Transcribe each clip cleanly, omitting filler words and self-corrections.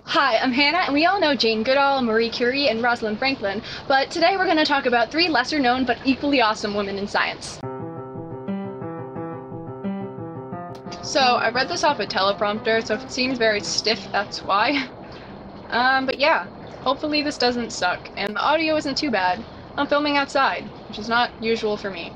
Hi, I'm Hannah, and we all know Jane Goodall, Marie Curie, and Rosalind Franklin, but today we're going to talk about three lesser-known but equally awesome women in science. So, I read this off a teleprompter, so if it seems very stiff, that's why. But yeah, hopefully this doesn't suck, and the audio isn't too bad. I'm filming outside, which is not usual for me.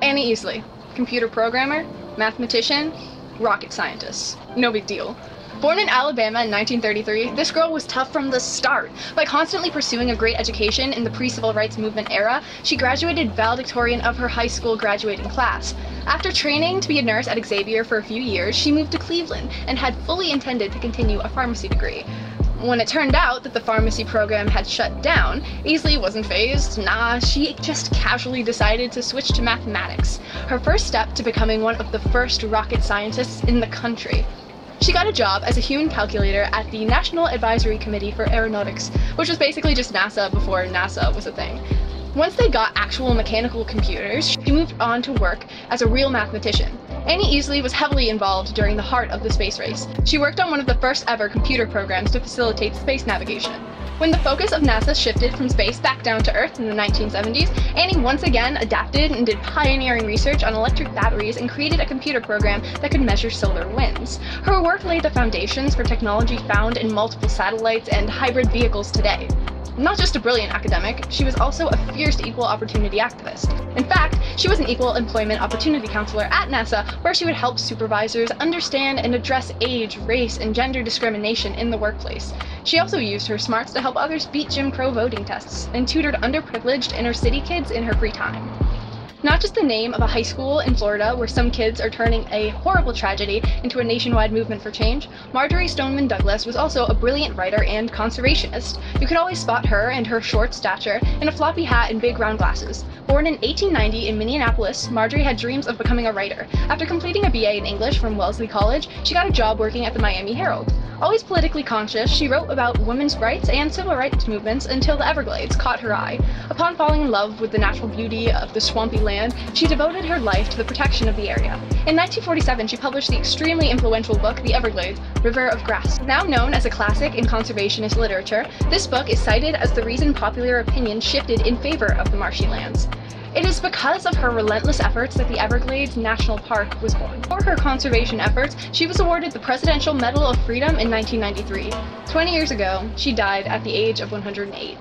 Annie EASLEY, computer programmer, mathematician, rocket scientist. No big deal. Born in Alabama in 1933, this girl was tough from the start. By constantly pursuing a great education in the pre-civil rights movement era, she graduated valedictorian of her high school graduating class. After training to be a nurse at Xavier for a few years, she moved to Cleveland and had fully intended to continue a pharmacy degree. When it turned out that the pharmacy program had shut down, EASLEY wasn't fazed. Nah, she just casually decided to switch to mathematics, her first step to becoming one of the first rocket scientists in the country. She got a job as a human calculator at the National Advisory Committee for Aeronautics, which was basically just NASA before NASA was a thing. Once they got actual mechanical computers, she moved on to work as a real mathematician. Annie EASLEY was heavily involved during the heart of the space race. She worked on one of the first ever computer programs to facilitate space navigation. When the focus of NASA shifted from space back down to Earth in the 1970s, Annie once again adapted and did pioneering research on electric batteries and created a computer program that could measure solar winds. Her work laid the foundations for technology found in multiple satellites and hybrid vehicles today. Not just a brilliant academic, she was also a fierce equal opportunity activist. In fact, she was an equal employment opportunity counselor at NASA, where she would help supervisors understand and address age, race, and gender discrimination in the workplace. She also used her smarts to help others beat Jim Crow voting tests, and tutored underprivileged inner-city kids in her free time. Not just the name of a high school in Florida where some kids are turning a horrible tragedy into a nationwide movement for change, Marjorie Stoneman Douglas was also a brilliant writer and conservationist. You could always spot her and her short stature in a floppy hat and big round glasses. Born in 1890 in Minneapolis, Marjorie had dreams of becoming a writer. After completing a BA in English from Wellesley College, she got a job working at the Miami Herald. Always politically conscious, she wrote about women's rights and civil rights movements until the Everglades caught her eye. Upon falling in love with the natural beauty of the swampy land, she devoted her life to the protection of the area. In 1947, she published the extremely influential book, The Everglades, River of Grass. Now known as a classic in conservationist literature, this book is cited as the reason popular opinion shifted in favor of the marshy lands. It is because of her relentless efforts that the Everglades National Park was born. For her conservation efforts, she was awarded the Presidential Medal of Freedom in 1993. 20 years ago, she died at the age of 108.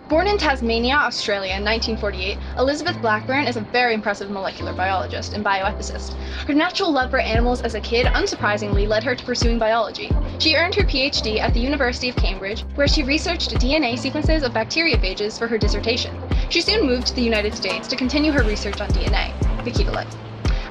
Born in Tasmania, Australia in 1948, Elizabeth Blackburn is a very impressive molecular biologist and bioethicist. Her natural love for animals as a kid unsurprisingly led her to pursuing biology. She earned her PhD at the University of Cambridge, where she researched DNA sequences of bacteriophages for her dissertation. She soon moved to the United States to continue her research on DNA, the key to life.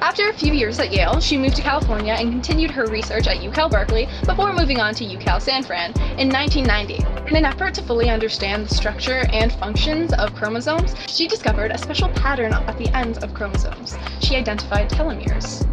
After a few years at Yale, she moved to California and continued her research at UCal Berkeley before moving on to UCal San Fran in 1990. In an effort to fully understand the structure and functions of chromosomes, she discovered a special pattern at the ends of chromosomes. She identified telomeres.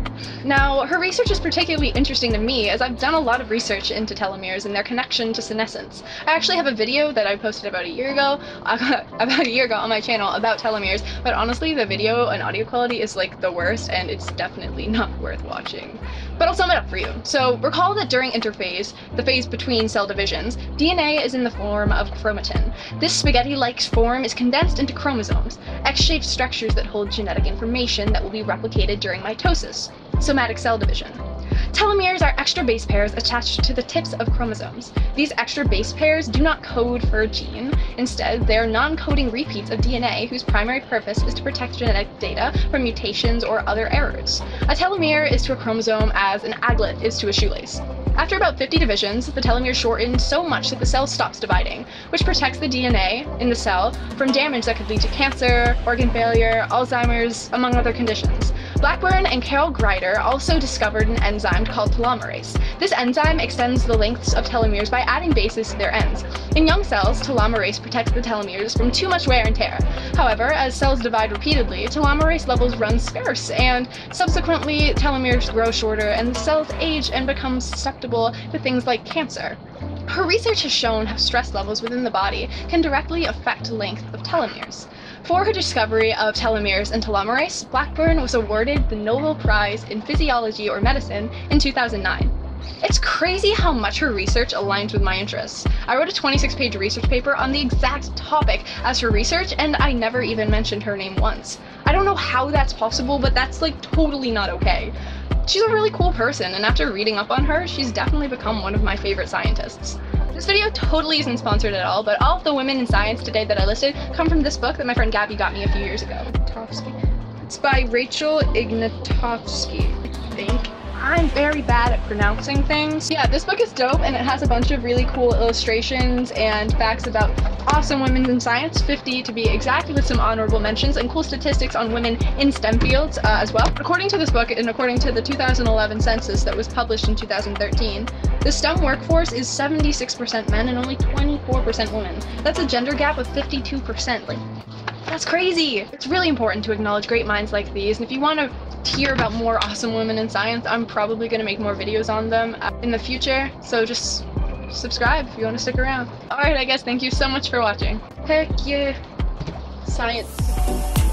Now, her research is particularly interesting to me as I've done a lot of research into telomeres and their connection to senescence. I actually have a video that I posted about a year ago on my channel about telomeres, but honestly the video and audio quality is like the worst and it's definitely not worth watching. But I'll sum it up for you. So recall that during interphase, the phase between cell divisions, DNA is in the form of chromatin. This spaghetti-like form is condensed into chromosomes, X-shaped structures that hold genetic information that will be replicated during mitosis, somatic cell division. Telomeres are extra base pairs attached to the tips of chromosomes. These extra base pairs do not code for a gene. Instead, they are non-coding repeats of DNA whose primary purpose is to protect genetic data from mutations or other errors. A telomere is to a chromosome as an aglet is to a shoelace. After about 50 divisions, the telomere shortens so much that the cell stops dividing, which protects the DNA in the cell from damage that could lead to cancer, organ failure, Alzheimer's, among other conditions. Blackburn and Carol Greider also discovered an enzyme called telomerase. This enzyme extends the lengths of telomeres by adding bases to their ends. In young cells, telomerase protects the telomeres from too much wear and tear. However, as cells divide repeatedly, telomerase levels run scarce, and subsequently telomeres grow shorter and the cells age and become susceptible to things like cancer. Her research has shown how stress levels within the body can directly affect length of telomeres. For her discovery of telomeres and telomerase, Blackburn was awarded the Nobel Prize in Physiology or Medicine in 2009. It's crazy how much her research aligns with my interests. I wrote a 26-page research paper on the exact topic as her research, and I never even mentioned her name once. I don't know how that's possible, but that's like totally not okay. She's a really cool person, and after reading up on her, she's definitely become one of my favorite scientists. This video totally isn't sponsored at all, but all of the women in science today that I listed come from this book that my friend Gabby got me a few years ago. It's by Rachel Ignatowski, I think. I'm very bad at pronouncing things. Yeah, this book is dope, and it has a bunch of really cool illustrations and facts about awesome women in science, 50 to be exact, with some honorable mentions and cool statistics on women in STEM fields as well. According to this book, and according to the 2011 census that was published in 2013, the STEM workforce is 76% men and only 24% women. That's a gender gap of 52%. Like, that's crazy! It's really important to acknowledge great minds like these, and if you want to hear about more awesome women in science, I'm probably going to make more videos on them in the future, so just subscribe if you want to stick around. Alright, I guess thank you so much for watching. Heck yeah, science.